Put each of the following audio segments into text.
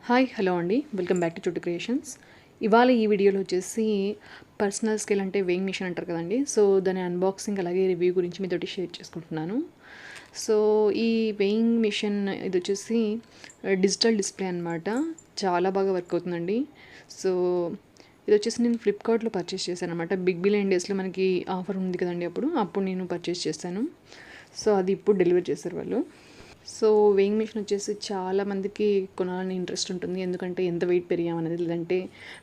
Hi hello అండి, welcome back to చుట్టు creations. ఇవాళ ఈ వీడియోలో వచ్చేసి పర్సనల్ స్కేల్ అంటే వెయింగ్ మిషన్ అంటారు కదండి. సో దాని అన్బాక్సింగ్ అలాగే రివ్యూ గురించి మీతోటి షేర్ చేసుకుంటున్నాను. సో ఈ వెయింగ్ మిషన్ ఇది వచ్చేసి డిజిటల్ డిస్ప్లే అనమాట. చాలా బాగా వర్క్ అవుతుందండి. సో ఇది వచ్చేసి నేను ఫ్లిప్కార్ట్లో పర్చేస్ చేశాను అనమాట. బిగ్ బిలియన్ డేస్లో మనకి ఆఫర్ ఉంది కదండి, అప్పుడు నేను పర్చేస్ చేశాను. సో అది ఇప్పుడు డెలివర్ చేశారు వాళ్ళు. సో వెయింగ్ మిషన్ వచ్చేసి చాలామందికి కొనాలని ఇంట్రెస్ట్ ఉంటుంది. ఎందుకంటే ఎంత వెయిట్ పెరిగామనేది, లేదంటే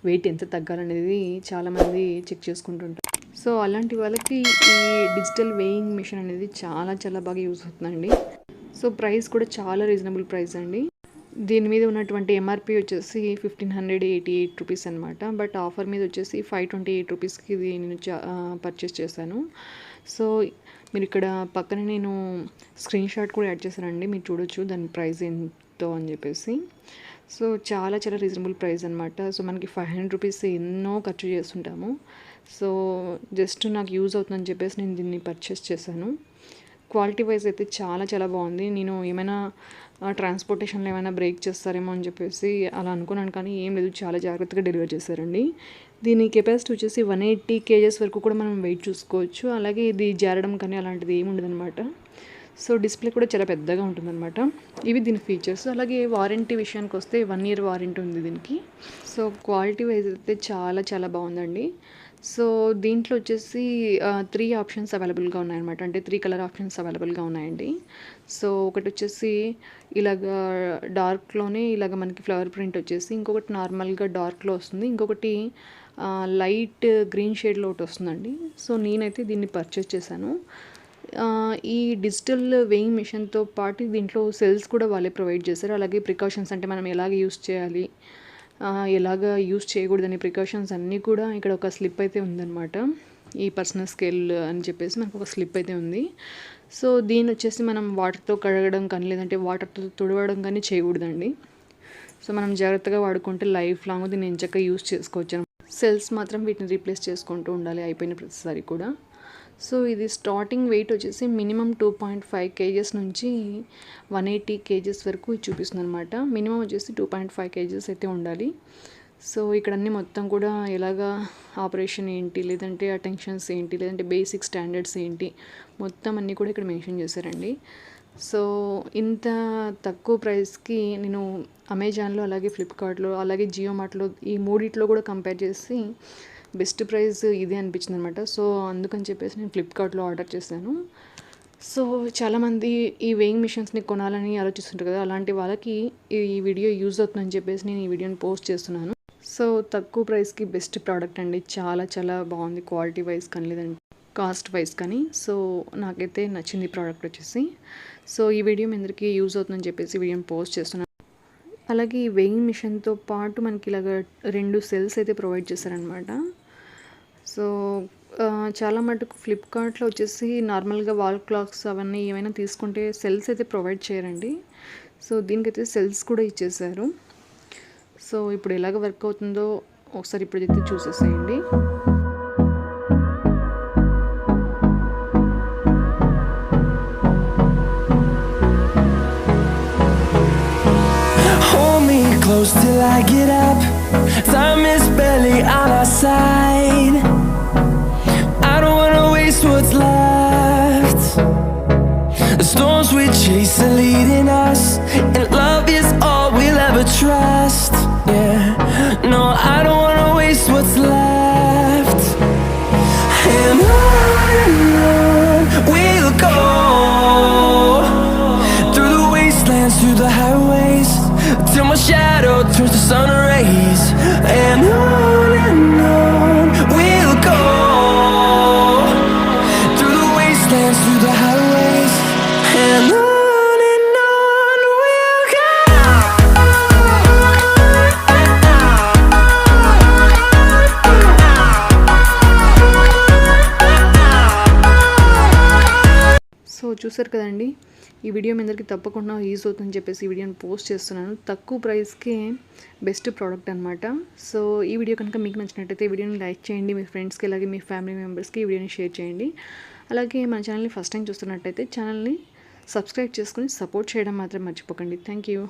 వెయిట్ ఎంత తగ్గాలనేది చాలామంది చెక్ చేసుకుంటుంటారు. సో అలాంటి వాళ్ళకి ఈ డిజిటల్ వెయింగ్ మిషన్ అనేది చాలా చాలా బాగా యూజ్ అవుతుందండి. సో ప్రైస్ కూడా చాలా రీజనబుల్ ప్రైస్ అండి. దీని మీద ఉన్నటువంటి ఎంఆర్పి వచ్చేసి 1588 రూపీస్ అనమాట. బట్ ఆఫర్ మీద వచ్చేసి 528 రూపీస్కి ఇది నేను పర్చేస్ చేశాను. సో మీరు ఇక్కడ పక్కన నేను స్క్రీన్ షాట్ కూడా యాడ్ చేశానండి, మీరు చూడొచ్చు దాని ప్రైస్ ఎంతో అని చెప్పేసి. సో చాలా చాలా రీజనబుల్ ప్రైస్ అనమాట. సో మనకి 500 రూపీస్ ఎన్నో ఖర్చు చేస్తుంటాము. సో జస్ట్ నాకు యూజ్ అవుతుందని చెప్పేసి నేను దీన్ని పర్చేస్ చేశాను. క్వాలిటీ వైజ్ అయితే చాలా చాలా బాగుంది. నేను ఏమైనా ట్రాన్స్పోర్టేషన్లో ఏమైనా బ్రేక్ చేస్తారేమో అని చెప్పేసి అలా అనుకున్నాను, కానీ ఏం లేదు, చాలా జాగ్రత్తగా డెలివర్ చేశారండి. దీని కెపాసిటీ వచ్చేసి 180 kgs వరకు కూడా మనం వెయిట్ చూసుకోవచ్చు. అలాగే ఇది జారడం కానీ అలాంటిది ఏమి ఉండదన్నమాట. సో డిస్ప్లే కూడా చాలా పెద్దగా ఉంటుందన్నమాట. ఇవి దీని ఫీచర్స్. అలాగే వారంటీ విషయానికి వస్తే 1 year వారంటీ ఉంది దీనికి. సో క్వాలిటీ వైజ్ అయితే చాలా చాలా బాగుందండి. సో దీంట్లో వచ్చేసి 3 ఆప్షన్స్ అవైలబుల్గా ఉన్నాయన్నమాట. అంటే 3 కలర్ ఆప్షన్స్ అవైలబుల్గా ఉన్నాయండి. సో ఒకటి వచ్చేసి ఇలాగ డార్క్లోనే ఇలాగ మనకి ఫ్లవర్ ప్రింట్ వచ్చేసి, ఇంకొకటి నార్మల్గా డార్క్లో వస్తుంది, ఇంకొకటి లైట్ గ్రీన్ షేడ్లో ఒకటి వస్తుందండి. సో నేనైతే దీన్ని పర్చేస్ చేశాను. ఈ డిజిటల్ వెయింగ్ మిషన్తో పాటు దీంట్లో సెల్స్ కూడా వాళ్ళే ప్రొవైడ్ చేశారు. అలాగే ప్రికాషన్స్ అంటే మనం ఎలాగ యూస్ చేయాలి, ఎలాగ యూస్ చేయకూడదని ప్రికాషన్స్ అన్నీ కూడా ఇక్కడ ఒక స్లిప్ అయితే ఉందన్నమాట. ఈ పర్సనల్ స్కేల్ అని చెప్పేసి మనకు ఒక స్లిప్ అయితే ఉంది. సో దీన్ని వచ్చేసి మనం వాటర్తో కడగడం కానీ, లేదంటే వాటర్తో తుడవడం కానీ చేయకూడదండి. సో మనం జాగ్రత్తగా వాడుకుంటే లైఫ్ లాంగ్ దీన్ని ఎంచక్క యూస్ చేసుకోవచ్చు. సెల్స్ మాత్రం వీటిని రీప్లేస్ చేసుకుంటూ ఉండాలి అయిపోయిన ప్రతిసారి కూడా. సో ఇది స్టార్టింగ్ వెయిట్ వచ్చేసి మినిమం 2.5 kgs నుంచి 180 kgs వరకు చూపిస్తుంది అనమాట. మినిమం వచ్చేసి 2.5 kgs అయితే ఉండాలి. సో ఇక్కడ అన్నీ మొత్తం కూడా ఎలాగా ఆపరేషన్ ఏంటి, లేదంటే అటెన్షన్స్ ఏంటి, లేదంటే బేసిక్ స్టాండర్డ్స్ ఏంటి, మొత్తం అన్నీ కూడా ఇక్కడ మెన్షన్ చేశారండి. సో ఇంత తక్కువ ప్రైస్కి నేను అమెజాన్లో, అలాగే ఫ్లిప్కార్ట్లో, అలాగే జియో మార్ట్లో ఈ మూడిట్లో కూడా కంపేర్ చేసి బెస్ట్ ప్రైస్ ఇదే అనిపించింది అనమాట. సో అందుకని చెప్పేసి నేను ఫ్లిప్కార్ట్లో ఆర్డర్ చేశాను. సో చాలామంది ఈ వెయింగ్ మిషన్స్ని కొనాలని ఆలోచిస్తుంటారు కదా, అలాంటి వాళ్ళకి ఈ వీడియో యూజ్ అవుతుందని చెప్పేసి నేను ఈ వీడియోని పోస్ట్ చేస్తున్నాను. సో తక్కువ ప్రైస్కి బెస్ట్ ప్రోడక్ట్ అండి. చాలా చాలా బాగుంది క్వాలిటీ వైజ్ కానీ, లేదంటే కాస్ట్ వైజ్ కానీ. సో నాకైతే నచ్చింది ప్రోడక్ట్ వచ్చేసి. సో ఈ వీడియో మీ అందరికీ యూజ్ అవుతుందని చెప్పేసి వీడియోని పోస్ట్ చేస్తున్నాను. అలాగే ఈ వెయింగ్ మిషన్తో పాటు మనకి ఇలాగ 2 సెల్స్ అయితే ప్రొవైడ్ చేశారనమాట. సో చాలా మటుకు ఫ్లిప్కార్ట్లో వచ్చేసి నార్మల్గా వాల్ క్లాక్స్ అవన్నీ ఏమైనా తీసుకుంటే సెల్స్ అయితే ప్రొవైడ్ చేయరండి. సో దీనికైతే సెల్స్ కూడా ఇచ్చేసారు. సో ఇప్పుడు ఎలాగ వర్క్ అవుతుందో ఒకసారి ఇప్పుడైతే చూసేసేయండి. Close till I get up. Time is barely on our side. I don't wanna waste what's left. The storms we chase are leading us, and love is all we'll ever trust. Yeah, no, I don't wanna waste what's left. And on we'll go, through the wastelands, through the highways, till my shadow turns to sun rays. And on we'll go, through the wastelands, through the highways. And on we'll go. So చూసారు కదండి, ఈ video మీ అందరికీ తప్పకుండా use అవుతుందని చెప్పేసి ఈ వీడియోని post చేస్తున్నాను. తక్కువ ప్రైస్కే బెస్ట్ ప్రోడక్ట్ అనమాట. సో ఈ వీడియో కనుక మీకు నచ్చినట్టయితే ఈ వీడియోని లైక్ చేయండి, మీ ఫ్రెండ్స్కి అలాగే మీ ఫ్యామిలీ మెంబర్స్కి ఈ వీడియోని షేర్ చేయండి. అలాగే మన ఛానల్ని ఫస్ట్ టైం చూస్తున్నట్టయితే ఛానల్ని సబ్స్క్రైబ్ చేసుకుని సపోర్ట్ చేయడం మాత్రం మర్చిపోకండి. Thank you.